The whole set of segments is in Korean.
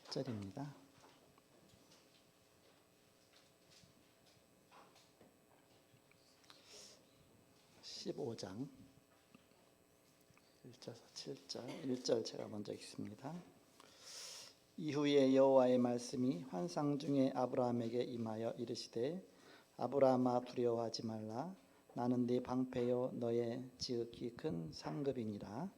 10절입니다. 15장 1절에서 7절 1절 제가 먼저 읽습니다. 이후에 여호와의 말씀이 환상 중에 아브라함에게 임하여 이르시되 아브라함아 두려워하지 말라. 나는 네 방패요 너의 지극히 큰 상급이니라.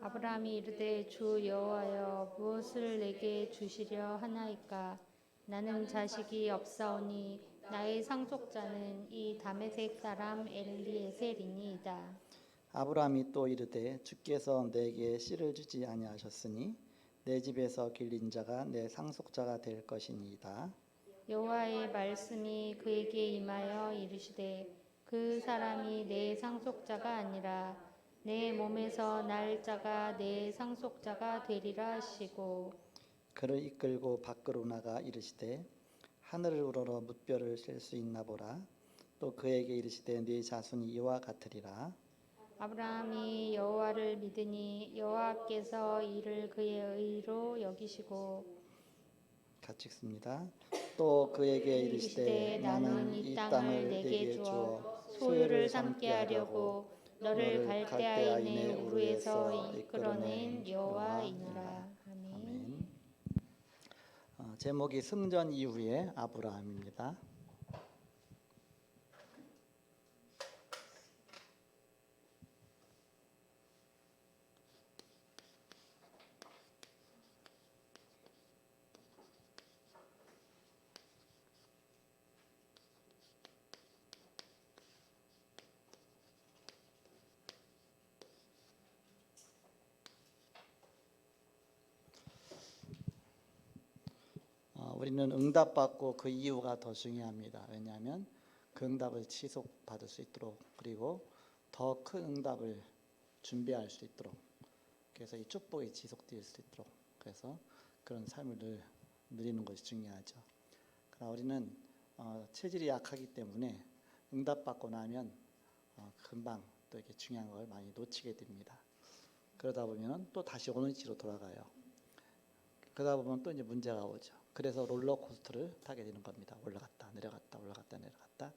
아브라함이 이르되 주 여호와여 무엇을 내게 주시려 하나이까. 나는 자식이 없사오니 나의 상속자는 이 다메섹 사람 엘리에셀이니이다. 아브라함이 또 이르되 주께서 내게 씨를 주지 아니하셨으니 내 집에서 길린 자가 내 상속자가 될 것이니이다. 여호와의 말씀이 그에게 임하여 이르시되 그 사람이 내 상속자가 아니라 내 몸에서 날 자가 내 상속자가 되리라 하시고 그를 이끌고 밖으로 나가 이르시되 하늘을 우러러 뭇별을 셀 수 있나 보라. 또 그에게 이르시되 네 자손이 이와 같으리라. 아브라함이 여호와를 믿으니 여호와께서 이를 그의 의로 여기시고 같이 읽습니다. 또 그에게 이르시되 나는 이 땅을 내게 주어 소유를 삼게 하려고 너를 갈대아인의 우르에서 이끌어낸 여호와이니라. 아멘. 제목이 승전 이후의 아브라함입니다. 우리는 응답받고 그 이유가 더 중요합니다. 왜냐하면 그 응답을 지속받을 수 있도록 그리고 더 큰 응답을 준비할 수 있도록 그래서 이 축복이 지속될 수 있도록 그래서 그런 삶을 늘 누리는 것이 중요하죠. 그러나 우리는 체질이 약하기 때문에 응답받고 나면 금방 또 이렇게 중요한 걸 많이 놓치게 됩니다. 그러다 보면 또 다시 오는 위치로 돌아가요. 그러다 보면 또 이제 문제가 오죠. 그래서 롤러코스터를 타게 되는 겁니다. 올라갔다 내려갔다 올라갔다 내려갔다.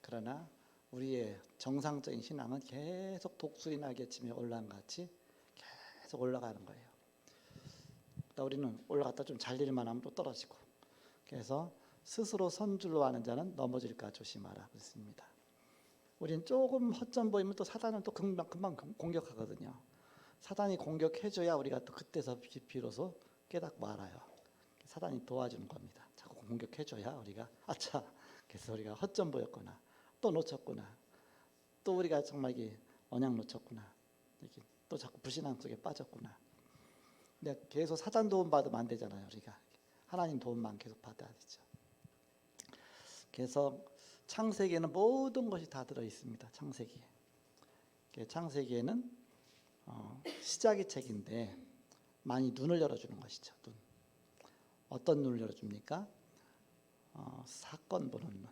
그러나 우리의 정상적인 신앙은 계속 독수리 날개치며 올라간 것 같이 계속 올라가는 거예요. 그러다 우리는 올라갔다 좀 잘 내릴만 하면 또 떨어지고 그래서 스스로 선줄로 하는 자는 넘어질까 조심하라 그랬습니다. 우리는 조금 허점 보이면 또 사단은 또 금방 공격하거든요. 사단이 공격해줘야 우리가 또 그때서 비로소 깨닫고 알아요. 사단이 도와주는 겁니다. 자꾸 공격해줘야 우리가 아차 그래서 우리가 허점 보였구나 또 놓쳤구나 또 우리가 정말 이게 언약 놓쳤구나 이렇게 또 자꾸 불신앙 속에 빠졌구나. 근데 계속 사단 도움 받으면 안 되잖아요. 우리가 하나님 도움만 계속 받아야 되죠. 그래서 창세기에는 모든 것이 다 들어 있습니다. 창세기에. 창세기에는 시작의 책인데 많이 눈을 열어주는 것이죠. 눈. 어떤 눈을 열어줍니까? 사건 보는 눈.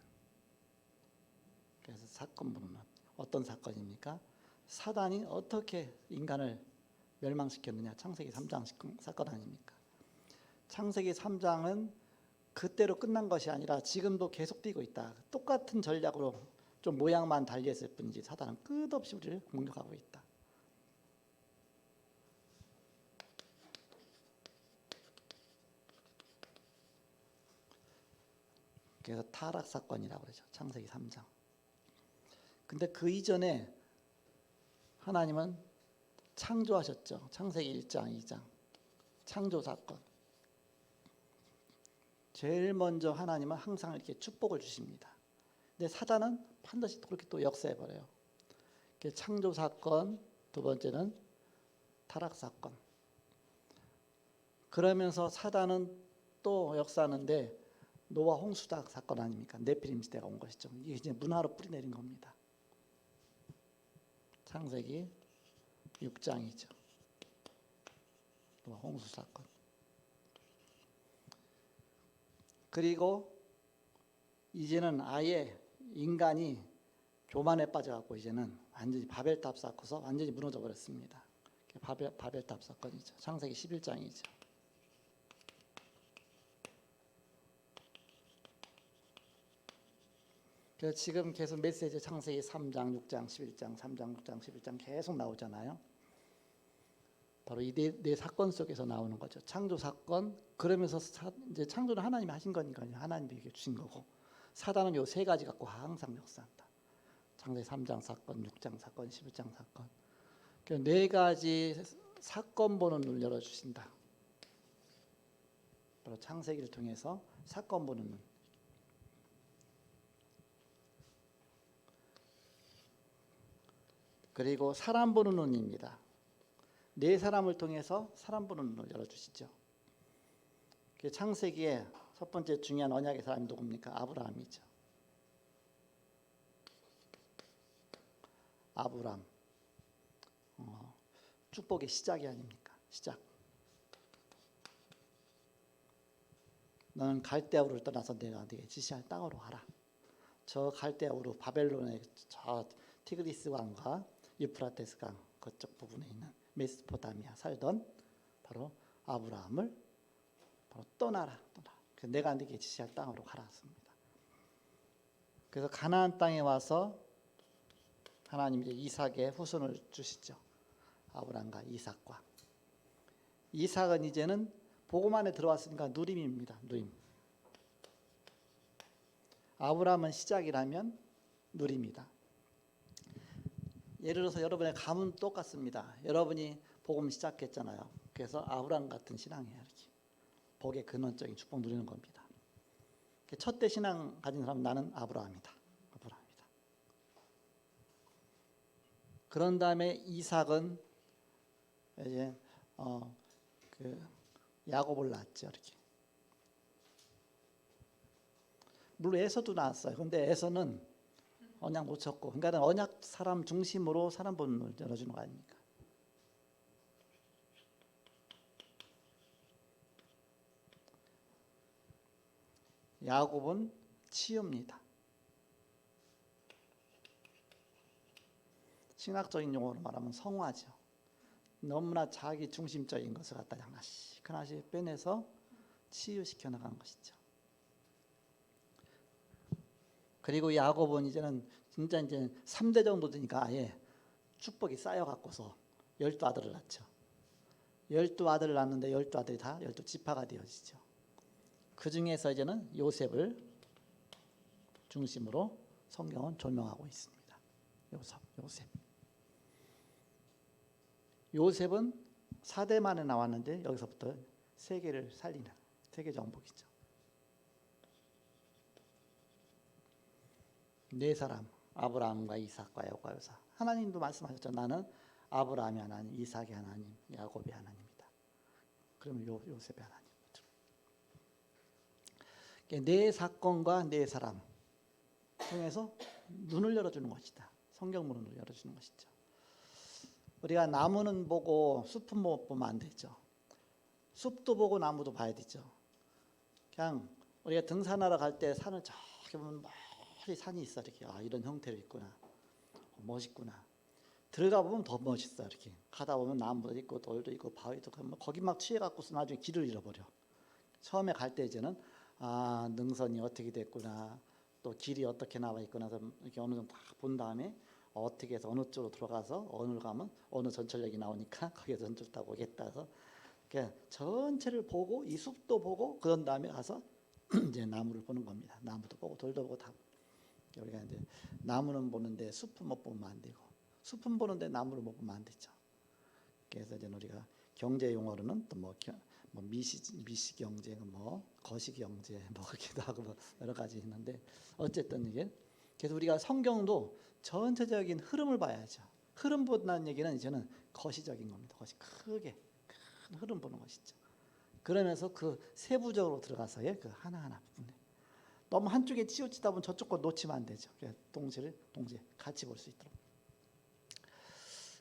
그래서 사건 보는 눈. 어떤 사건입니까? 사단이 어떻게 인간을 멸망시켰느냐. 창세기 3장 사건 아닙니까? 창세기 3장은 그때로 끝난 것이 아니라 지금도 계속되고 있다. 똑같은 전략으로 좀 모양만 달리했을 뿐이지 사단은 끝없이 우리를 공격하고 있다. 그래서 타락 사건이라고 그러죠. 창세기 3장. 근데 그 이전에 하나님은 창조하셨죠. 창세기 1장, 2장. 창조 사건. 제일 먼저 하나님은 항상 이렇게 축복을 주십니다. 근데 사단은 반드시 그렇게 또 역사해 버려요. 창조 사건, 두 번째는 타락 사건. 그러면서 사단은 또 역사하는데 노아 홍수다 사건 아닙니까? 네피림 시대가 온 것이죠. 이게 이제 문화로 뿌리내린 겁니다. 창세기 6장이죠. 노아 홍수 사건. 그리고 이제는 아예 인간이 교만에 빠져갖고 이제는 완전히 바벨탑 쌓고서 완전히 무너져 버렸습니다. 바벨탑 사건이죠. 창세기 11장이죠. 그래서 지금 계속 메시지 창세기 3장, 6장, 11장, 3장, 6장, 11장 계속 나오잖아요. 바로 이 네 사건 속에서 나오는 거죠. 창조 사건, 그러면서 이제 창조는 하나님이 하신 거니까요. 하나님이 이렇게 주신 거고, 사단은 요 세 가지 갖고 항상 역사한다. 창세기 3장 사건, 6장 사건, 11장 사건. 그 네 가지 사건 보는 눈을 열어주신다. 바로 창세기를 통해서 사건 보는 눈. 그리고 사람 보는 눈입니다. 네 사람을 통해서 사람 보는 눈을 열어주시죠. 창세기에 첫 번째 중요한 언약의 사람이 누굽니까? 아브라함이죠. 아브라함. 축복의 시작이 아닙니까? 시작. 너는 갈대아우를 떠나서 내가 네게 지시할 땅으로 가라. 저 갈대아우로 바벨론의 저 티그리스 강과 유프라테스 강 그쪽 부분에 있는 메소포타미아 살던 바로 아브라함을 바로 떠나라. 내가 네게 지시할 땅으로 가라 했습니다. 그래서 가나안 땅에 와서 하나님 이제 이삭의 후손을 주시죠. 아브라함과 이삭과. 이삭은 이제는 복음 안에 들어왔으니까 누림입니다. 누림. 아브라함은 시작이라면 누림이다. 예를 들어서 여러분의 감은 똑같습니다. 여러분이 복음 시작했잖아요. 그래서 아브라함 같은 신앙이에요. 이렇게. 복의 근원적인 축복 누리는 겁니다. 첫대 신앙 가진 사람은 나는 아브라함이다. 아브라함이다. 그런 다음에 이삭은 이제 야곱을 낳았죠. 이렇게. 물론 에서도 낳았어요. 근데 에서는 언약 못 쳤고, 그러니까 언약 사람 중심으로 사람 보는 눈을 열어주는 거 아닙니까? 야곱은 치유입니다. 신학적인 용어로 말하면 성화죠. 너무나 자기 중심적인 것을 갖다 하나씩 빼내서 치유시켜 나간 것이죠. 그리고 야곱은 이제는 진짜 이제 3대 정도 되니까 아예 축복이 쌓여갖고서 12아들을 낳죠. 12아들을 낳는데 12아들이 다 12지파가 되어지죠. 그 중에서 이제는 요셉을 중심으로 성경은 조명하고 있습니다. 요셉은 4대 만에 나왔는데 여기서부터 세계를 살리는 세계 정복이죠. 네 사람, 아브라함과 이삭과 야곱과 요사. 하나님도 말씀하셨죠. 나는 아브라함의 하나님, 이삭의 하나님, 야곱의 하나님이다. 그러면 요셉의 하나님이죠. 네 사건과 네 사람 통해서 눈을 열어주는 것이다. 성경 문을 열어주는 것이죠. 우리가 나무는 보고 숲은 보면 안 되죠. 숲도 보고 나무도 봐야 되죠. 그냥 우리가 등산하러 갈 때 산을 저기 보면 멀리 산이 있어. 이렇게 이런 형태로 있구나. 멋있구나. 들어가 보면 더 멋있어. 이렇게 가다 보면 나무도 있고 돌도 있고 바위도 있고 거기 막 취해갖고서 나중에 길을 잃어버려. 처음에 갈 때 이제는 능선이 어떻게 됐구나. 또 길이 어떻게 나와 있구나. 이렇게 어느 정도 다 본 다음에 어떻게 해서 어느 쪽으로 들어가서 어느 가면 어느 전철역이 나오니까 거기에 전철 타고 오겠다 해서 전체를 보고 이 숲도 보고 그런 다음에 가서 이제 나무를 보는 겁니다. 나무도 보고 돌도 보고 다. 우리가 이제 나무는 보는데 숲은 못 보면 안 되고 숲은 보는데 나무를 못 보면 안 되죠. 그래서 이제 우리가 경제 용어로는 또 미시 경제, 거시 경제, 그렇기도 하고 여러 가지 있는데 어쨌든 이게 그래서 우리가 성경도 전체적인 흐름을 봐야죠. 흐름 본다는 얘기는 이제는 거시적인 겁니다. 거시 크게 큰 흐름 보는 것이죠. 그러면서 그 세부적으로 들어가서의 그 하나하나 부분에 너무 한쪽에 치우치다 보면 저쪽 거 놓치면 안 되죠. 동시에 같이 볼 수 있도록.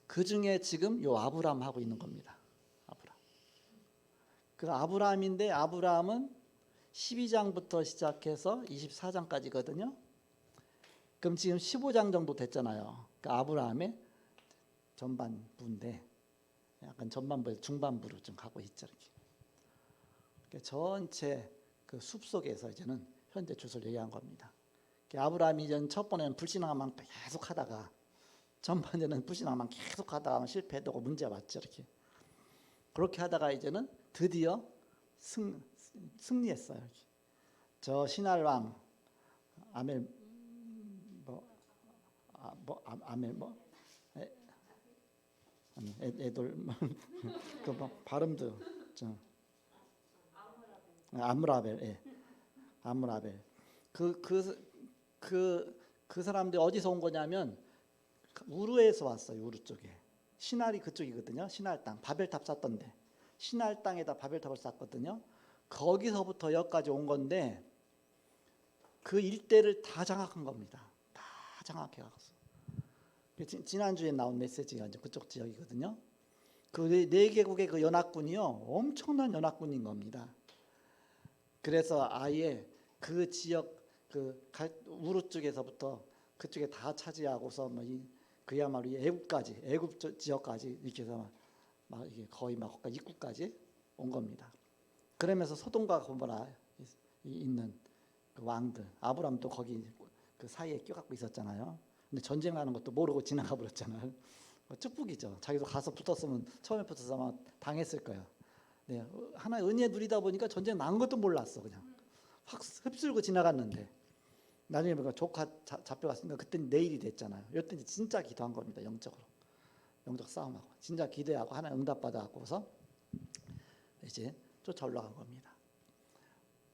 그 중에 지금 요 아브라함 하고 있는 겁니다. 아브라함. 그 아브라함인데 아브라함은 12장부터 시작해서 24장까지거든요. 그럼 지금 15장 정도 됐잖아요. 그러니까 아브라함의 전반부인데 약간 전반부에서 중반부로 좀 가고 있죠. 이렇게. 그러니까 전체 그 숲속에서 이제는 현재 주소를 얘기한 겁니다. 아브라함이 이제 첫 번에는 불신앙만 계속 하다가 전반전에는 불신앙만 계속 하다가 실패해도 문제가 왔죠. 이렇게 그렇게 하다가 이제는 드디어 승리했어요. 이렇게. 저 신할 왕 아멜 아멜 애돌 그 발음도 좀 아므라벨, 예. 아므라벨. 그 사람들이 어디서 온 거냐면 우르에서 왔어요. 우르 쪽에. 신할이 그쪽이거든요. 신할 땅, 바벨탑 쌓던데. 신할 땅에다 바벨탑을 쌓거든요. 거기서부터 여기까지 온 건데 그 일대를 다 장악한 겁니다. 다 장악해 갔어. 지난주에 나온 메시지가 이제 그쪽 지역이거든요. 그 네 개국의 그 연합군이요, 엄청난 연합군인 겁니다. 그래서 아예 그 지역 우르 쪽에서부터 그쪽에 다 차지하고서 그야말로 애굽 지역까지 이렇게 해서 막 이게 거의 막 거기까지 입구까지 온 겁니다. 그러면서 소돔과 고모라 있는 그 왕들, 아브람도 거기 그 사이에 껴갖고 있었잖아요. 근데 전쟁하는 것도 모르고 지나가 버렸잖아요. 축복이죠. 자기도 가서 붙었으면 처음에 붙어서 아마 당했을 거예요. 네, 하나의 은혜 누리다 보니까 전쟁 난 것도 몰랐어. 그냥 확 흡수고 지나갔는데 나중에 보니까 조카 잡혀갔으니까 그때는 내일이 됐잖아요. 이때 진짜 기도한 겁니다. 영적 싸움하고 진짜 기도하고 하나 응답받아갖고서 이제 쫓아 올라간 겁니다.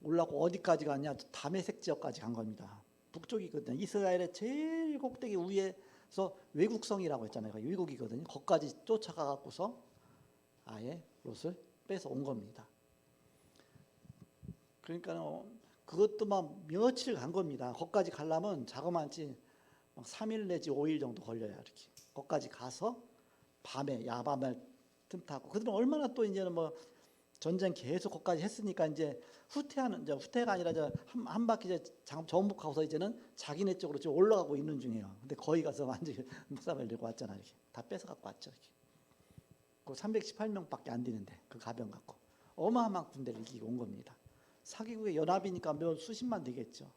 올라가고 어디까지 갔냐? 다메섹 지역까지 간 겁니다. 북쪽이거든요. 이스라엘의 제일 꼭대기 위에서 외국성이라고 했잖아요. 외국이거든요. 거기까지 쫓아가갖고서 아예 롯을 뺏어 온 겁니다. 그러니까 그것도 막 며칠 간 겁니다. 거기까지 가려면 자그마치 3일 내지 5일 정도 걸려요. 이렇게 거기까지 가서 밤에 야밤을 틈타고 그들은 얼마나 또 이제는 전쟁 계속 거기까지 했으니까 이제 후퇴가 아니라 한 바퀴 정복하고서 이제는 자기네 쪽으로 지금 올라가고 있는 중이에요. 근데 거기 가서 완전히 묵사발 들고 왔잖아요. 이렇게 다 뺏어 갖고 왔죠. 이렇게. 그 318명밖에 안 되는데 그 가병 갖고 어마어마한 군대를 이기고 온 겁니다. 사개국의 연합이니까 몇 수십만 되겠죠.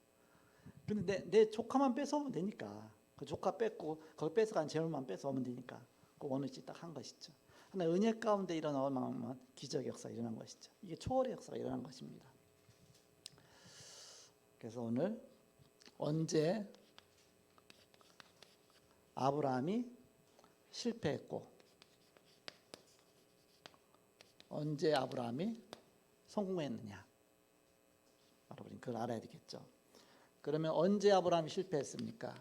근데 내 조카만 뺏어오면 되니까 그 조카 뺏고 거기 뺏어간 재물만 뺏어오면 되니까 그 원위치 딱 한 것이죠. 하나 은혜 가운데 일어난 어마어마한 기적의 역사가 일어난 것이죠. 이게 초월의 역사가 일어난 것입니다. 그래서 오늘 언제 아브라함이 실패했고 언제 아브라함이 성공했느냐, 여러분이 그걸 알아야 되겠죠. 그러면 언제 아브라함이 실패했습니까?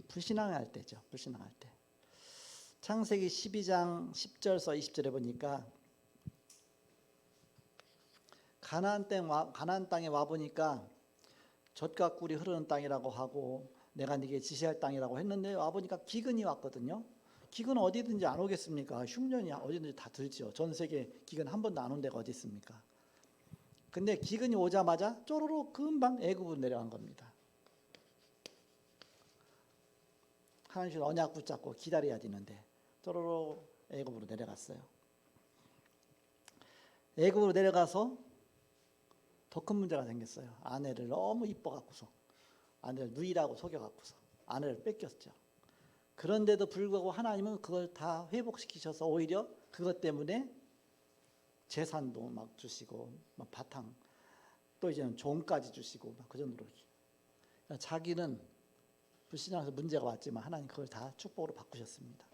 불신앙할 때죠. 불신앙할 때. 창세기 12장 10절서 20절에 보니까 가나안 땅에 와 보니까 젖과 꿀이 흐르는 땅이라고 하고 내가 네게 지시할 땅이라고 했는데 와 보니까 기근이 왔거든요. 기근은 어디든지 안 오겠습니까? 흉년이 어디든지 다 들죠. 전 세계 기근 한 번도 안 온 데가 어디 있습니까? 근데 기근이 오자마자 쪼로로 금방 애굽으로 내려간 겁니다. 하나님 언약 붙잡고 기다려야 되는데 쪼로로 애굽으로 내려갔어요. 애굽으로 내려가서 더 큰 문제가 생겼어요. 아내를 너무 이뻐갖고서 아내를 누이라고 속여갖고서 아내를 뺏겼죠. 그런데도 불구하고 하나님은 그걸 다 회복시키셔서 오히려 그것 때문에 재산도 막 주시고 막 바탕 또 이제는 종까지 주시고 막 그 정도로 자기는 불신앙에서 문제가 왔지만 하나님 그걸 다 축복으로 바꾸셨습니다.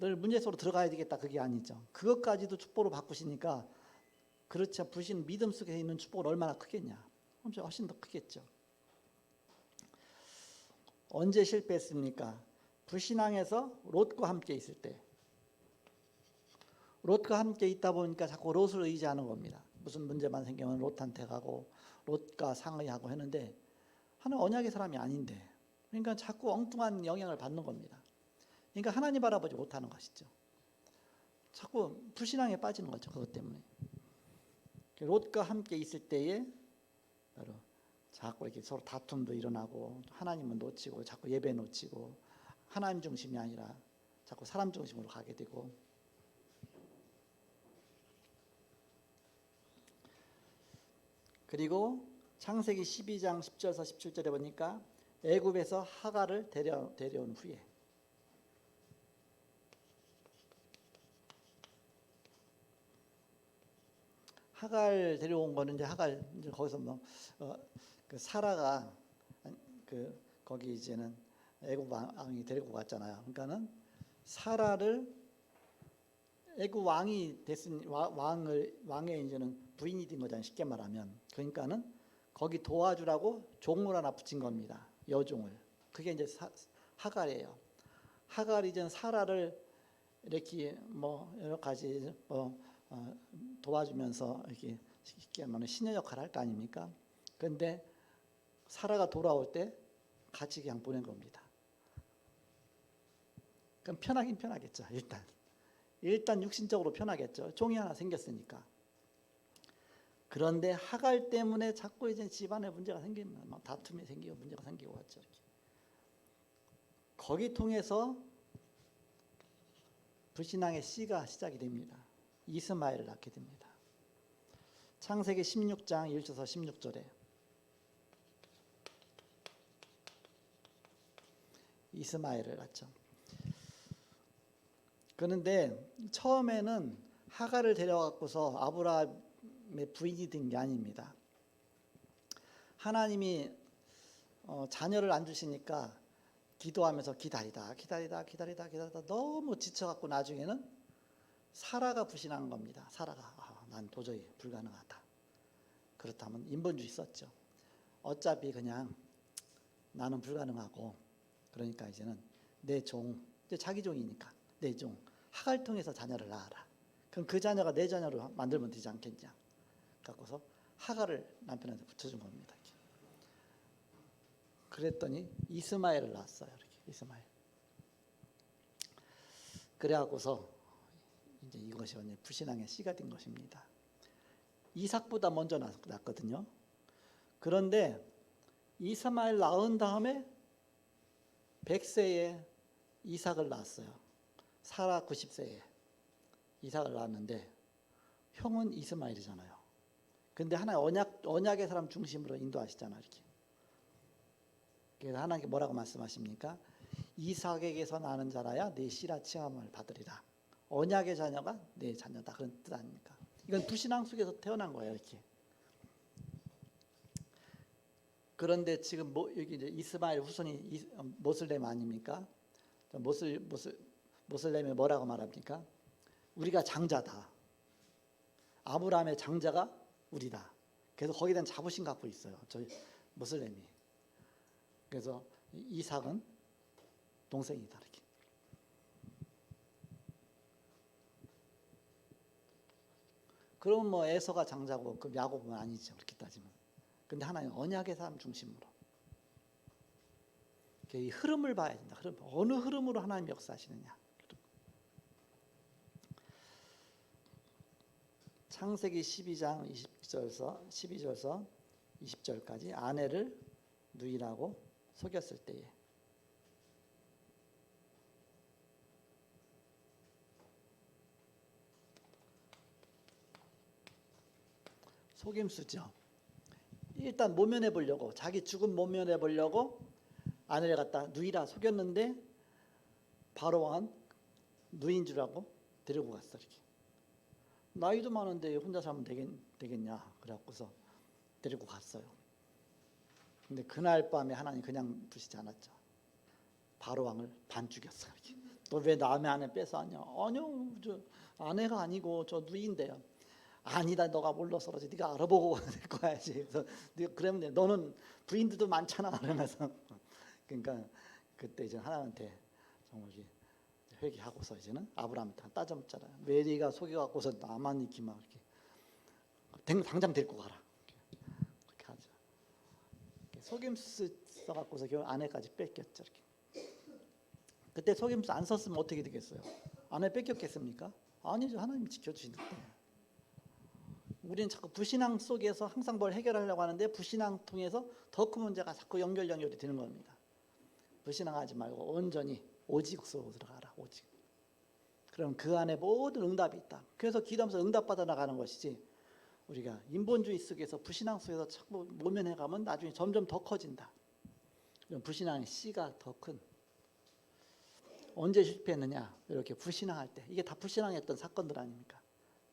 늘 문제 속으로 들어가야 되겠다 그게 아니죠. 그것까지도 축복으로 바꾸시니까 그렇지 불신 믿음 속에 있는 축복은 얼마나 크겠냐. 훨씬 더 크겠죠. 언제 실패했습니까? 불신앙에서 롯과 함께 있을 때. 롯과 함께 있다 보니까 자꾸 롯을 의지하는 겁니다. 무슨 문제만 생기면 롯한테 가고 롯과 상의하고 했는데 하나님 언약의 사람이 아닌데 그러니까 자꾸 엉뚱한 영향을 받는 겁니다. 그러니까 하나님 바라보지 못하는 것이죠. 자꾸 불신앙에 빠지는 거죠. 그것 때문에. 롯과 함께 있을 때에 바로 자꾸 이렇게 서로 다툼도 일어나고 하나님은 놓치고 자꾸 예배 놓치고 하나님 중심이 아니라 자꾸 사람 중심으로 가게 되고 그리고 창세기 12장 10절에서 17절에 보니까 애굽에서 하갈을 데려온 후에 하갈 데려온 거는 이제 하갈 이제 거기서 그 사라가 거기 이제는 애굽 왕이 데리고 갔잖아요. 그러니까는 사라를 애굽 왕이 됐으니 왕의 이제는 부인이 된 거잖아요. 쉽게 말하면. 그러니까는 거기 도와주라고 종을 하나 붙인 겁니다. 여종을. 그게 이제 하갈이에요. 하갈이 이제 사라를 이렇게 뭐 여러 가지 도와주면서 이렇게 쉽게 말하면 신녀 역할을 할 거 아닙니까? 그런데 사라가 돌아올 때 같이 그냥 보낸 겁니다. 그럼 편하긴 편하겠죠. 일단 육신적으로 편하겠죠. 종이 하나 생겼으니까. 그런데 하갈 때문에 자꾸 이제 집안에 문제가 생기면 막 다툼이 생기고 문제가 생기고 왔죠. 이렇게. 거기 통해서 불신앙의 씨가 시작이 됩니다. 이스마엘을 낳게 됩니다. 창세기 16장 1절에서 16절에 이스마엘을 낳죠. 그런데 처음에는 하갈을 데려갖고서 아브라함의 부인이 된 게 아닙니다. 하나님이 자녀를 안 주시니까 기도하면서 기다리다 너무 지쳐갖고 나중에는 사라가 불신한 겁니다. 사라가 난 도저히 불가능하다. 그렇다면 인본주의 썼죠. 어차피 그냥 나는 불가능하고 그러니까 이제는 내 종, 이제 자기 종이니까 내 종 하갈 통해서 자녀를 낳아라. 그럼 그 자녀가 내 자녀로 만들면 되지 않겠냐. 갖고서 하갈을 남편한테 붙여준 겁니다. 그랬더니 이스마엘을 낳았어요. 이렇게 이스마엘. 그래갖고서 이제 이것이 불신앙의 씨가 된 것입니다. 이삭보다 먼저 낳았거든요. 그런데 이스마엘 낳은 다음에 100세에 이삭을 낳았어요. 사라 90세에 이삭을 낳았는데 형은 이스마엘이잖아요. 근데 하나님 언약의 사람 중심으로 인도하시잖아요. 이렇게. 그래서 하나님께 뭐라고 말씀하십니까? 이삭에게서 나는 자라야 내 씨라 칭함을 받으리라. 언약의 자녀가 내 자녀다. 그런 뜻 아닙니까? 이건 불신앙 속에서 태어난 거예요. 이렇게. 그런데 지금 여기 이제 이스마엘 후손이 모슬렘 아닙니까? 모슬렘에 뭐라고 말합니까? 우리가 장자다. 아브라함의 장자가 우리다. 그래서 거기에 대한 자부심 갖고 있어요. 저희 모슬렘이. 그래서 이삭은 동생이다. 이렇게. 그러면 뭐 에서가 장자고 그럼 야곱은 아니죠. 그렇게 따지면. 근데 하나님 언약의 삶 중심으로. 이 흐름을 봐야 된다. 어느 흐름으로 하나님 역사하시느냐. 창세기 12장 12절에서 20절까지 아내를 누이라고 속였을 때에 속임수죠. 일단 모면해 보려고 자기 죽음 모면해 보려고 아내를 갖다 누이라 속였는데 바로 왕은 누이인 줄 알고 데리고 갔어. 이렇게. 나이도 많은데 혼자 살면 되겠냐 그래갖고서 데리고 갔어요. 근데 그날 밤에 하나님 그냥 두시지 않았죠. 바로 왕을 반 죽였어. 너 왜 남의 아내 뺏어왔냐? 아니요, 저 아내가 아니고 저 누이인데요. 아니다, 너가 몰라서 그러지. 네가 알아보고 데리고 가야지. 그래서 그러면 돼. 너는 부인들도 많잖아. 그러면서 그러니까 그때 이제 하나님한테 정말 회개하고서 이제는 아브라함한테 따져묻잖아요. 메리가 속여갖고서 나만 이렇게 막 이렇게 당장 데리고 가라. 그렇게 하죠. 속임수 써갖고서 결국 아내까지 뺏겼죠. 이렇게. 그때 속임수 안 썼으면 어떻게 되겠어요? 아내 뺏겼겠습니까? 아니죠. 하나님 지켜주시는데. 우리는 자꾸 불신앙 속에서 항상 뭘 해결하려고 하는데 불신앙 통해서 더 큰 문제가 자꾸 연결이 되는 겁니다. 불신앙하지 말고 온전히 오직 속으로 들어가라. 오직. 그럼 그 안에 모든 응답이 있다. 그래서 기도하면서 응답받아 나가는 것이지 우리가 인본주의 속에서 불신앙 속에서 자꾸 모면해 가면 나중에 점점 더 커진다. 불신앙의 씨가 더 큰. 언제 실패했느냐? 이렇게 불신앙할 때. 이게 다 불신앙했던 사건들 아닙니까?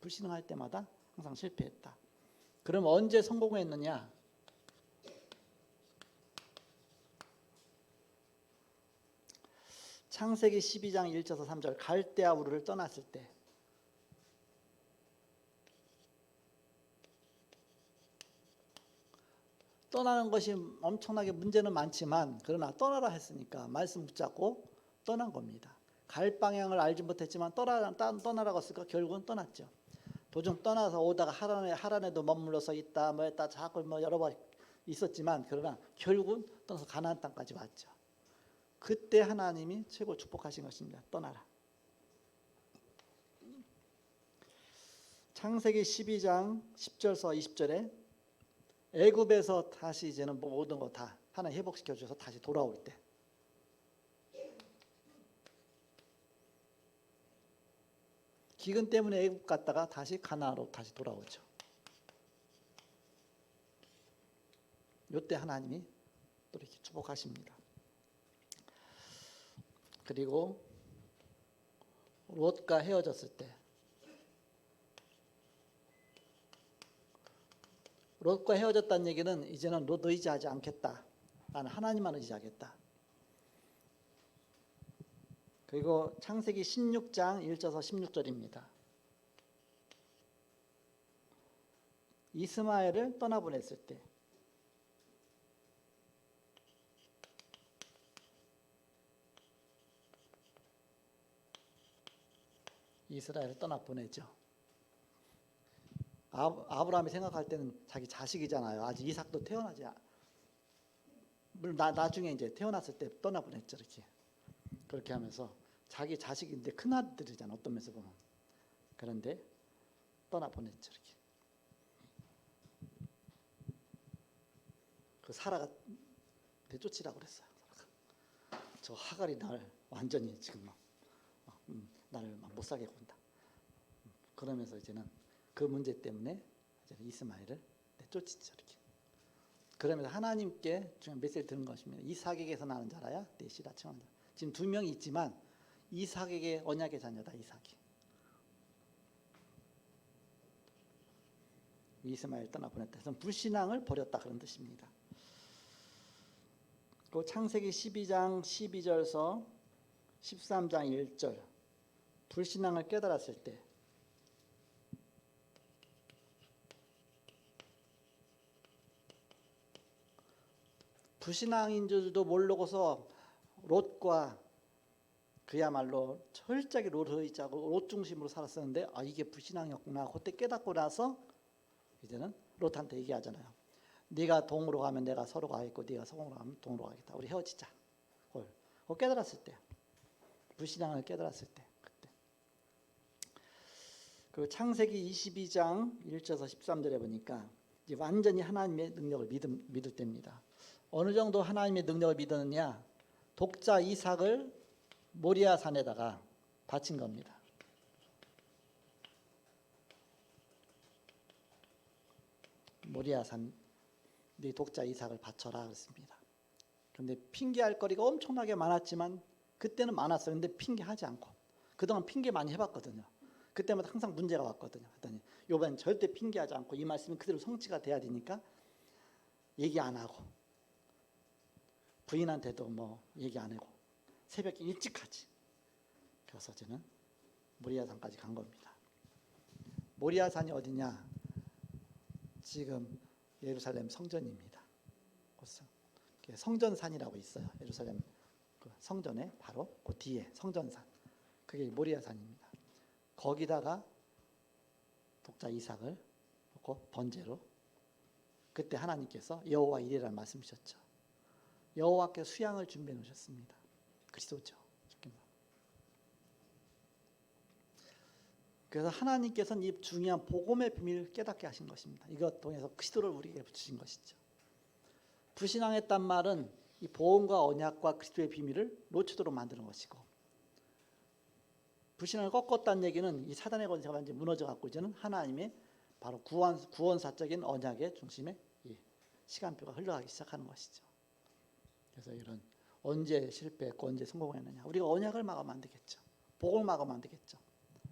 불신앙할 때마다 항상 실패했다. 그럼 언제 성공했느냐? 창세기 12장 1절에서 3절 갈대아 우르를 떠났을 때 떠나는 것이 엄청나게 문제는 많지만 그러나 떠나라 했으니까 말씀 붙잡고 떠난 겁니다. 갈 방향을 알지 못했지만 떠나라고 했으니까 결국은 떠났죠. 도중 떠나서 오다가 하란에도 머물러서 있다 뭐 했다 자꾸 뭐 여러 번 있었지만 그러나 결국은 떠나서 가나안 땅까지 왔죠. 그때 하나님이 최고 축복하신 것입니다. 떠나라. 창세기 12장 10절서 20절에 애굽에서 다시 이제는 모든 거 다 하나님 회복시켜 주셔서 다시 돌아올 때 기근 때문에 애굽 갔다가 다시 가나안으로 다시 돌아오죠. 이때 하나님이 또 이렇게 축복하십니다. 그리고 롯과 헤어졌을 때 롯과 헤어졌다는 얘기는 이제는 롯 의지하지 않겠다. 나는 하나님만 의지하겠다. 그리고 창세기 16장 1절에서 16절입니다. 이스마엘을 떠나보냈을 때 이스라엘을 떠나보내죠. 아브라함이 생각할 때는 자기 자식이잖아요. 아직 이삭도 태어나지 물론 나중에 이제 태어났을 때 떠나보냈죠. 이렇게 그렇게 하면서 자기 자식인데 큰 아들이잖아. 어떤 면에서 보면. 그런데 떠나보냈죠. 이렇게. 그 사라가 내쫓으라고 그랬어요. 저 하갈이 날 완전히 지금 나를 못 살게 군다. 그러면서 이제는 그 문제 때문에 이제는 이스마엘을 내쫓았죠. 이렇게. 그러면서 하나님께 지금 메시지를 드는 것입니다. 이삭에게서 나는 자라야 내 씨라 칭하는 자. 지금 두 명이 있지만 이삭에게 언약의 자녀다. 이삭이. 이스마엘 떠나보냈다. 그래서 불신앙을 버렸다 그런 뜻입니다. 그 창세기 12장 12절서 13장 1절 불신앙을 깨달았을 때 불신앙인 줄도 모르고서 롯과 그야말로 철저하게 롯을 의지하고 롯 중심으로 살았었는데 이게 불신앙이었구나. 그때 깨닫고 나서 이제는 롯한테 얘기하잖아요. 네가 동으로 가면 내가 서로 가겠고 네가 서로 가면 동으로 가겠다. 우리 헤어지자. 그걸 깨달았을 때 불신앙을 깨달았을 때 그때 그 창세기 22장 1절에서 13절에 보니까 이제 완전히 하나님의 능력을 믿을 때입니다. 어느 정도 하나님의 능력을 믿었느냐? 독자 이삭을 모리아 산에다가 바친 겁니다. 모리아 산 네 독자 이삭을 바쳐라 그랬습니다. 그런데 핑계할 거리가 엄청나게 많았지만 그때는 많았어요. 근데 핑계하지 않고 그동안 핑계 많이 해봤거든요. 그때마다 항상 문제가 왔거든요. 그랬더니 이번엔 절대 핑계하지 않고 이 말씀이 그대로 성취가 돼야 되니까 얘기 안 하고 부인한테도 뭐 얘기 안 하고 새벽에 일찍 하지. 그래서 저는 모리아산까지 간 겁니다. 모리아산이 어디냐? 지금 예루살렘 성전입니다. 성전산이라고 있어요. 예루살렘 성전에 바로 그 뒤에 성전산. 그게 모리아산입니다. 거기다가 독자 이삭을 놓고 번제로 그때 하나님께서 여호와 이레라는 말씀이셨죠. 여호와께 수양을 준비해 놓으셨습니다. 그리스도죠. 그래서 하나님께서는 이 중요한 복음의 비밀을 깨닫게 하신 것입니다. 이것 통해서 그리스도를 우리에게 주신 것이죠. 불신앙했단 말은 이 복음과 언약과 그리스도의 비밀을 놓치도록 만드는 것이고 불신앙을 꺾었다는 얘기는 이 사단의 권세가 완전히 무너져 갖고 이제는 하나님의 바로 구원사적인 언약의 중심에 이 시간표가 흘러가기 시작하는 것이죠. 그래서 이런 언제 실패했고 언제 성공했느냐. 우리가 언약을 막으면 안 되겠죠. 복을 막으면 안 되겠죠.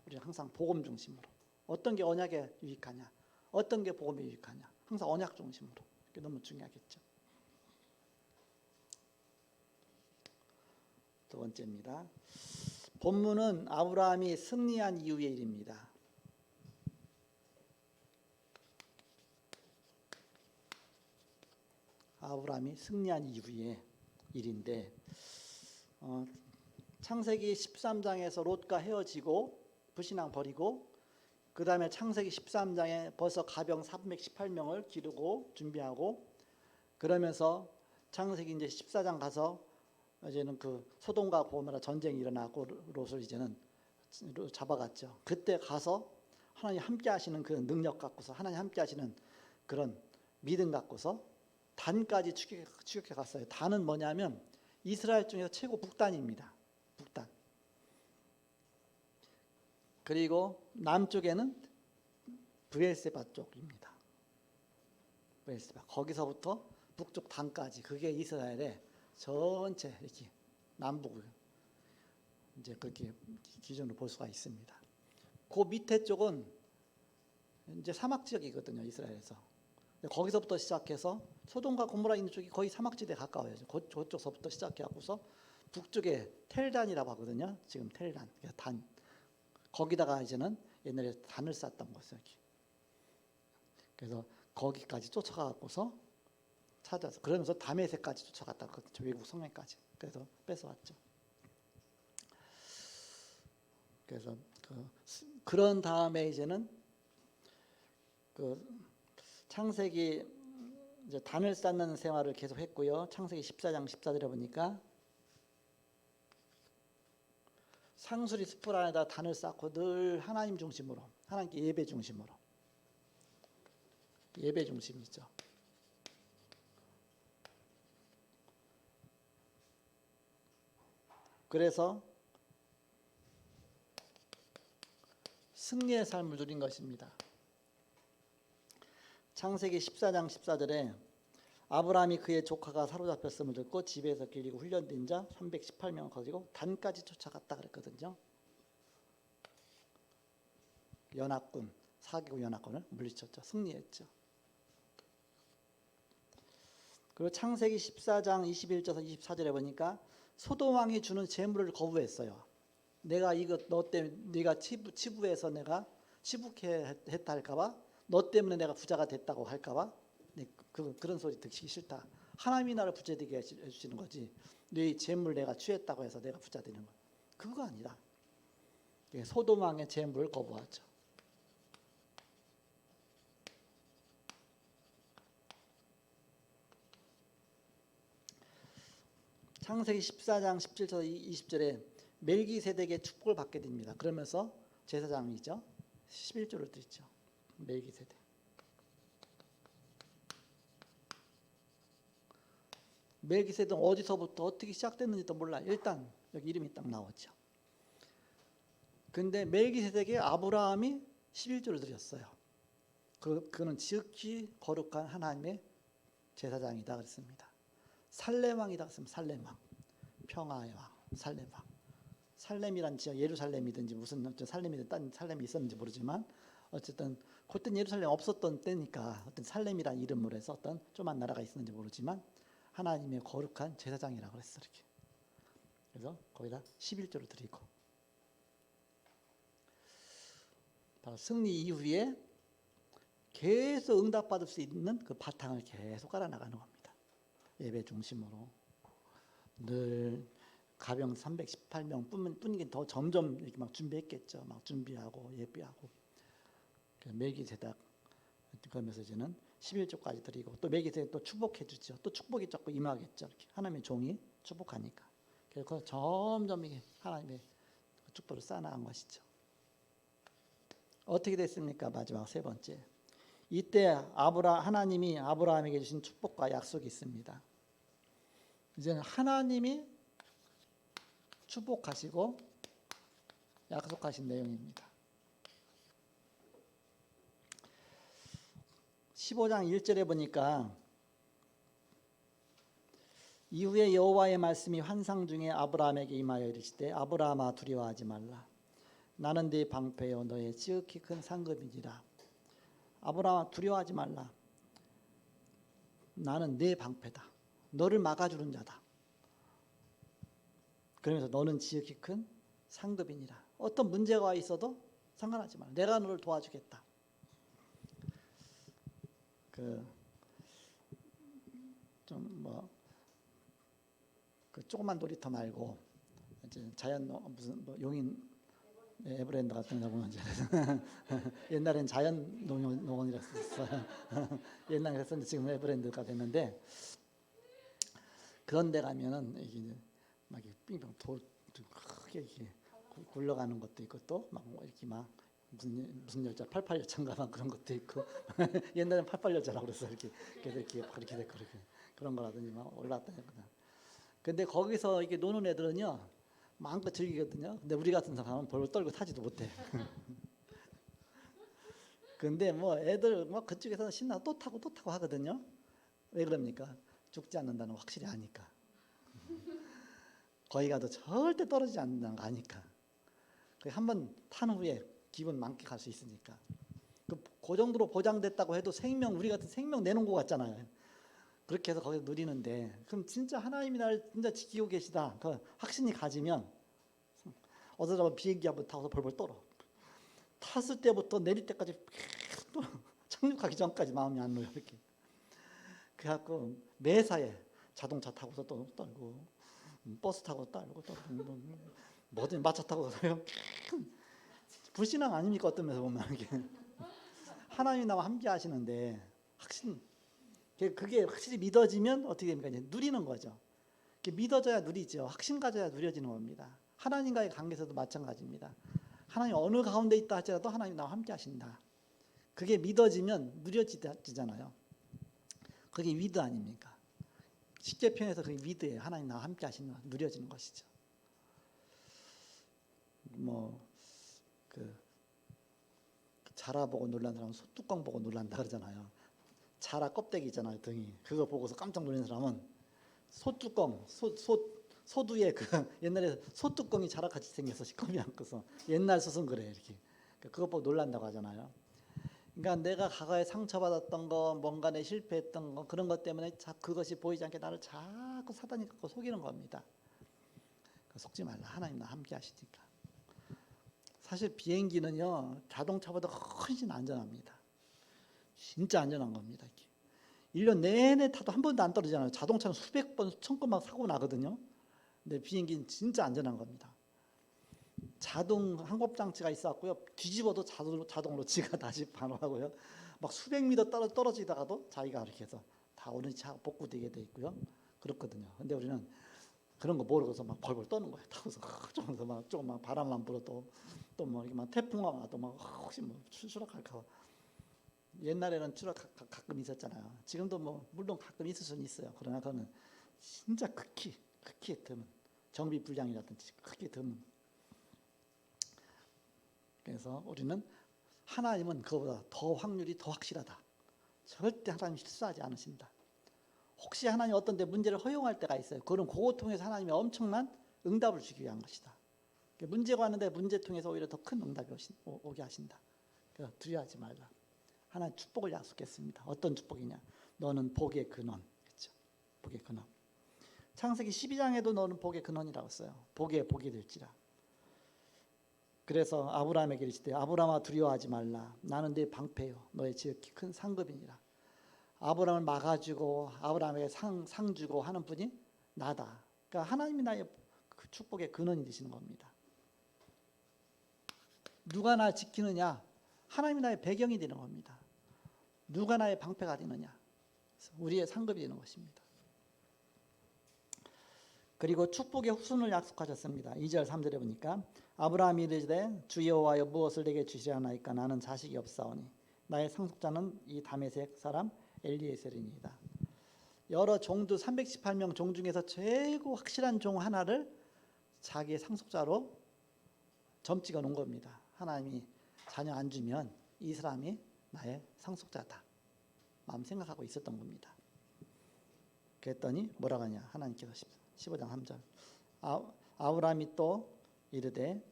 우리는 항상 복음 중심으로. 어떤 게 언약에 유익하냐. 어떤 게 복음에 유익하냐. 항상 언약 중심으로. 그게 너무 중요하겠죠. 두 번째입니다. 본문은 아브라함이 승리한 이후의 일입니다. 아브라함이 승리한 이후의 일인데 창세기 13장에서 롯과 헤어지고 불신앙 버리고 그 다음에 창세기 13장에 벌써 가병 318명을 기르고 준비하고 그러면서 창세기 이제 14장 가서 이제는 그 소돔과 고모라 전쟁이 일어나고 롯을 이제는 잡아갔죠. 그때 가서 하나님 함께 하시는 그 능력 갖고서 하나님 함께 하시는 그런 믿음 갖고서 단까지 추격해 갔어요. 단은 뭐냐면 이스라엘 중에서 최고 북단입니다. 북단. 그리고 남쪽에는 브엘세바 쪽입니다. 브엘세바. 거기서부터 북쪽 단까지 그게 이스라엘의 전체 이렇게 남북을 이제 그렇게 기준으로 볼 수가 있습니다. 그 밑에 쪽은 이제 사막 지역이거든요, 이스라엘에서. 거기서부터 시작해서 소돔과 고모라 있는 쪽이 거의 사막지대에 가까워요. 그쪽서부터 시작해갖고서 북쪽에 텔단이라고 하거든요. 지금 텔단, 단. 거기다가 이제는 옛날에 단을 쌓았던 곳이에요. 그래서 거기까지 쫓아가고서 찾아서 그러면서 다메섹까지 쫓아갔다. 저 외국 성면까지. 그래서 뺏어왔죠. 그래서 그런 다음에 이제는 그 창세기 이제 단을 쌓는 생활을 계속했고요. 창세기 14장 14절에 보니까 상수리 숲을 안에다 단을 쌓고 늘 하나님 중심으로 하나님께 예배 중심으로 예배 중심이죠. 그래서 승리의 삶을 누린 것입니다. 창세기 14장 14절에 아브라함이 그의 조카가 사로잡혔음을 듣고 집에서 길리고 훈련된 자 318명을 가지고 단까지 쫓아갔다 그랬거든요. 연합군, 사개국 연합군을 물리쳤죠. 승리했죠. 그리고 창세기 14장 21절에서 24절에 보니까 소돔 왕이 주는 재물을 거부했어요. 내가 이거 너 때문에 네가 치부해서 내가 치북해 했다 할까봐 너 때문에 내가 부자가 됐다고 할까봐 그런 소리 듣기 싫다. 하나님이 나를 부자 되게 해주시는 거지. 네 재물 내가 취했다고 해서 내가 부자 되는 거 그거 아니라 소돔 왕의 재물을 거부하죠. 창세기 14장 17절 20절에 멜기세덱의 축복을 받게 됩니다. 그러면서 제사장이죠. 11조를 드리죠. 멜기세덱. 멜기세덱은 어디서부터 어떻게 시작됐는지도 몰라요. 일단 여기 이름이 딱 나오죠. 근데 멜기세덱의 아브라함이 11조를 드렸어요. 그는 지극히 거룩한 하나님의 제사장이다 그랬습니다. 살렘왕이다 그랬습니다. 살렘왕. 평화의 왕. 살렘왕. 살렘이란 지역 예루살렘이든지 무슨 살렘이든 딴 살렘이 있었는지 모르지만 어쨌든 그때는 예루살렘 없었던 때니까 어떤 살렘이란 이름으로 해서 어떤 조그만 나라가 있었는지 모르지만 하나님의 거룩한 제사장이라고 그랬어 이렇게. 그래서 거기다 11조를 드리고 바로 승리 이후에 계속 응답받을 수 있는 그 바탕을 계속 깔아나가는 겁니다. 예배 중심으로 늘 가병 318명 뿐이긴 더 점점 이렇게 막 준비했겠죠. 막 준비하고 예배하고 멜기세덱 그러면서 이제는 11조까지 드리고 또 멜기세덱 또 축복해 주죠. 또 축복이 자꾸 임하겠죠. 이렇게 하나님의 종이 축복하니까. 그래서 점점 이게 하나님의 축복을 쌓아나간 것이죠. 어떻게 됐습니까? 마지막 세 번째. 이때 하나님이 아브라함에게 주신 축복과 약속이 있습니다. 이제는 하나님이 축복하시고 약속하신 내용입니다. 15장 1절에 보니까 이후에 여호와의 말씀이 환상 중에 아브라함에게 임하여 이르시되 아브라함아 두려워하지 말라. 나는 네 방패요 너의 지극히 큰 상급이니라. 아브라함아 두려워하지 말라. 나는 네 방패다. 너를 막아주는 자다. 그러면서 너는 지극히 큰 상급이니라. 어떤 문제가 있어도 상관하지 말라. 내가 너를 도와주겠다. 그 조그만 놀이터 말고 이제 자연 무슨 뭐 용인 에버랜드 같은 데 보면 이제 옛날엔 자연 농원이라고 했었어요. 옛날에 했었는데 지금 에버랜드가 됐는데 그런 데 가면은 이게 막 빙빙 돌 크게 이렇게 굴러가는 것도 있고 또 막 이렇게 막 무슨 열차 88열차인가 막 그런 것도 있고 옛날엔 88열차라고 그랬어. 이렇게 그래서 이렇게 그렇게 되고 그런 거라든지 막 올라왔다 했거든. 근데 거기서 이게 노는 애들은요 마음껏 즐기거든요. 근데 우리 같은 사람은 벌벌 떨고 타지도 못해. 근데 뭐 애들 뭐 그쪽에서 신나 또 타고 하거든요. 왜 그럽니까? 죽지 않는다는 거 확실히 아니까. 거기 가도 절대 떨어지지 않는다는 거 아니까. 한번 탄 후에 기분 만끽할 수 있으니까. 그 정도로 보장됐다고 해도 생명, 우리 같은 생명 내놓은 것 같잖아요. 그렇게 해서 거기서 누리는데, 그럼 진짜 하나님이 나를 진짜 지키고 계시다. 그 확신이 가지면 어서 잡아 비행기 한번 타고서 벌벌 떨어. 탔을 때부터 내릴 때까지 또 착륙하기 전까지 마음이 안 놓여 이렇게. 그래갖고 매사에 자동차 타고서 또 떨고, 버스 타고 떨고, 또 뭐든 마차 타고 불신앙 아닙니까? 어떤 면에서 보면 이게 하나님이 나와 함께 하시는데 확신. 그게 확실히 믿어지면 어떻게 됩니까? 이제 누리는 거죠. 믿어져야 누리죠. 확신 가져야 누려지는 겁니다. 하나님과의 관계에서도 마찬가지입니다. 하나님 어느 가운데 있다 할지라도 하나님 나와 함께 하신다. 그게 믿어지면 누려지잖아요. 그게 위드 아닙니까? 쉽게 표현해서 그게 위드예요. 하나님 나와 함께 하시는 누려지는 것이죠. 자라 보고 놀란 사람은 소뚜껑 보고 놀란다 그러잖아요. 자라 껍데기 있잖아요, 등이. 그거 보고서 깜짝 놀란 사람은 소뚜껑, 소두에 옛날에 소뚜껑이 자라같이 생겨서 시커미 않고서 옛날 솥은 그래 이렇게. 그거 보고 놀란다고 하잖아요. 그러니까 내가 과거에 상처받았던 거, 뭔가 내 실패했던 거 그런 것 때문에 그것이 보이지 않게 나를 자꾸 사단이 갖고 속이는 겁니다. 속지 말라. 하나님 나 함께 하시니까. 사실 비행기는요 자동차보다 훨씬 안전합니다. 진짜 안전한 겁니다. 1년 내내 타도 한 번도 안 떨어지잖아요. 자동차는 수백 번, 수천 건 막 사고 나거든요. 근데 비행기는 진짜 안전한 겁니다. 자동 항법 장치가 있어갖고요. 뒤집어도 자동으로 지가 다시 반응하고요. 막 수백 미터 떨어지다가도 자기가 이렇게 해서 다 어느 차 복구되게 돼 있고요. 그렇거든요. 근데 우리는 그런 거 모르고서 막 벌벌 떠는 거예요. 타고서 조금 막 바람만 불어도 또 뭐 이렇게 막 태풍가 와도 막 혹시 뭐 추락할까 봐. 옛날에는 추락 가끔 있었잖아요. 지금도 뭐 물론 가끔 있을 수는 있어요. 그러나 그거는 진짜 극히 드문 정비 불량이라든지 극히 드문. 그래서 우리는 하나님은 그거보다 더 확률이 더 확실하다. 절대 하나님 실수하지 않으신다. 혹시 하나님 어떤 데 문제를 허용할 때가 있어요. 그건 그거 통해서 하나님이 엄청난 응답을 주기 위한 것이다. 문제가 왔는데 문제 통해서 오히려 더 큰 응답이 오게 하신다. 그래서 두려워하지 말라. 하나님 축복을 약속했습니다. 어떤 축복이냐? 너는 복의 근원. 그렇죠? 복의 근원. 창세기 12장에도 너는 복의 근원이라고 써요. 복이 될지라. 그래서 아브라함에게 이르시되 아브라함아 두려워하지 말라. 나는 네 방패요. 너의 지극히 큰 상급이니라. 아브라함을 막아주고 아브라함에게 상 주고 하는 분이 나다. 그러니까 하나님이 나의 그 축복의 근원이 되시는 겁니다. 누가 나 지키느냐? 하나님이 나의 배경이 되는 겁니다. 누가 나의 방패가 되느냐? 우리의 상급이 되는 것입니다. 그리고 축복의 후손을 약속하셨습니다. 2절 3절에 보니까 아브라함이 이르되 주 여호와여 무엇을 내게 주시려나이까 나는 자식이 없사오니 나의 상속자는 이 다메섹 사람 엘리에셀이니이다. 여러 종도 318명 종 중에서 최고 확실한 종 하나를 자기의 상속자로 점찍어 놓은 겁니다. 하나님이 자녀 안 주면 이 사람이 나의 상속자다. 마음 생각하고 있었던 겁니다. 그랬더니 뭐라고 하냐? 하나님께서 15장 3절 아브라함이 또 이르되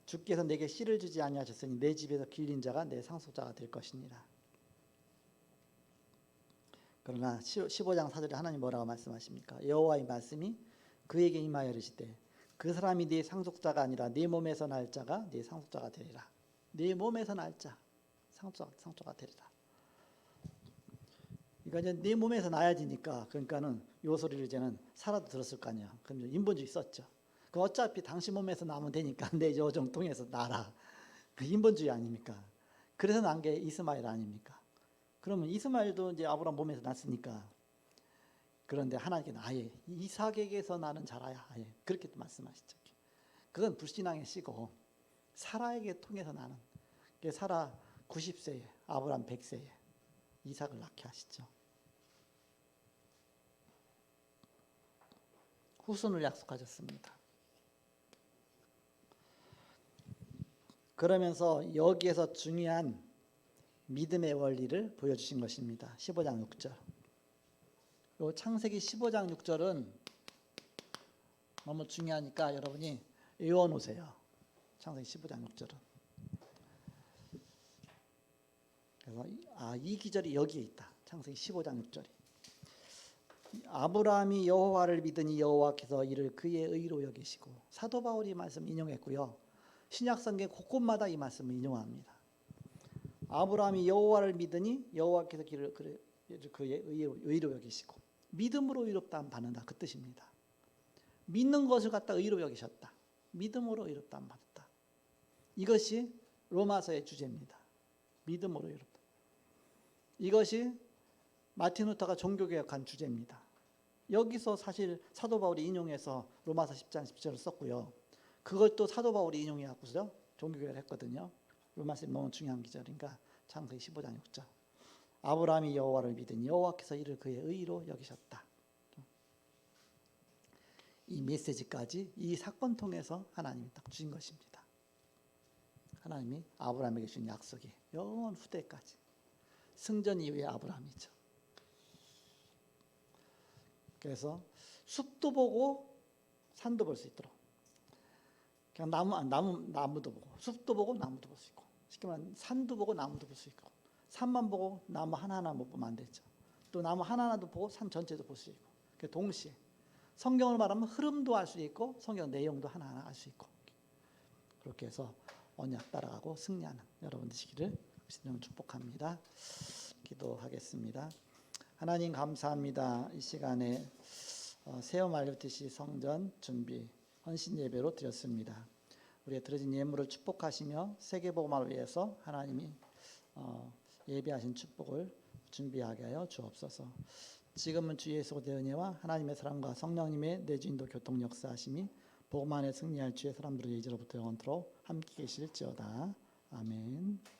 주께서 내게 씨를 주지 아니하셨으니 내 집에서 길린 자가 내 상속자가 될 것이니라. 그러나 15장 4절에 하나님 뭐라고 말씀하십니까? 여호와의 말씀이 그에게 임하여 이르시되 그 사람이 네 상속자가 아니라 네 몸에서 날 자가 네 상속자가 되리라. 네 몸에서 날 자 상속자가 되리라. 그러니까 이제 네 몸에서 나야 지니까 그러니까는 요 소리를 이제는 살아도 들었을 거 아니야. 그럼 인본주의 썼죠. 그 어차피 당신 몸에서 나면 되니까 내 요정 통해서 나라. 그 인본주의 아닙니까? 그래서 난 게 이스마엘 아닙니까? 그러면 이스마엘도 이제 아브라함 몸에서 났으니까 그런데 하나님께는 아예 이삭에게서 나는 자라야 아예 그렇게 말씀하시죠. 그건 불신앙의 시고 사라에게 통해서 나는 사라 90세에 아브라함 100세에 이삭을 낳게 하시죠. 후손을 약속하셨습니다. 그러면서 여기에서 중요한 믿음의 원리를 보여주신 것입니다. 15장 6절. 요 창세기 15장 6절은 너무 중요하니까 여러분이 외워놓으세요. 창세기 15장 6절은. 그래서 이 기절이 여기에 있다. 창세기 15장 6절이. 아브라함이 여호와를 믿으니 여호와께서 이를 그의 의로 여기시고 사도 바울이 말씀 인용했고요. 신약성경 곳곳마다 이 말씀을 인용합니다. 아브라함이 여호와를 믿으니 여호와께서 그의 의로 여기시고 믿음으로 의롭다함 받는다 그 뜻입니다. 믿는 것을 갖다 의로 여기셨다. 믿음으로 의롭다함 받았다. 이것이 로마서의 주제입니다. 믿음으로 의롭다. 이것이 마틴 루터가 종교개혁한 주제입니다. 여기서 사실 사도 바울이 인용해서 로마서 10장 10절을 썼고요. 그걸 또 사도 바울이 인용해갖고서 종교개혁을 했거든요. 로마서 너무 중요한 기절인가 창세기 15장 6절. 아브라함이 여호와를 믿으니 여호와께서 이를 그의 의로 여기셨다. 이 메시지까지 이 사건 통해서 하나님이 딱 주신 것입니다. 하나님이 아브라함에게 주신 약속이 영원 후대까지 승전 이후의 아브라함이죠. 그래서 숲도 보고 산도 볼 수 있도록 그냥 나무도 보고 숲도 보고 나무도 볼 수 있고 쉽게 말하면 산도 보고 나무도 볼 수 있고 산만 보고 나무 하나하나 못 보면 안 되죠. 또 나무 하나하나도 보고 산 전체도 볼 수 있고 동시에 성경을 말하면 흐름도 알 수 있고 성경 내용도 하나하나 알 수 있고 그렇게 해서 언약 따라가고 승리하는 여러분 되시기를 주님 축복합니다. 기도하겠습니다. 하나님 감사합니다. 이 시간에 새어 말렸듯이 성전 준비 헌신 예배로 드렸습니다. 우리의 드려진 예물을 축복하시며 세계복음화를 위해서 하나님이 예배하신 축복을 준비하게 하여 주옵소서. 지금은 주 예수의 은혜와 하나님의 사랑과 성령님의 내주인도 교통 역사하심이 복음 안에 승리할 주의 사람들의 예지로부터 영원토록 함께 계실지어다. 아멘.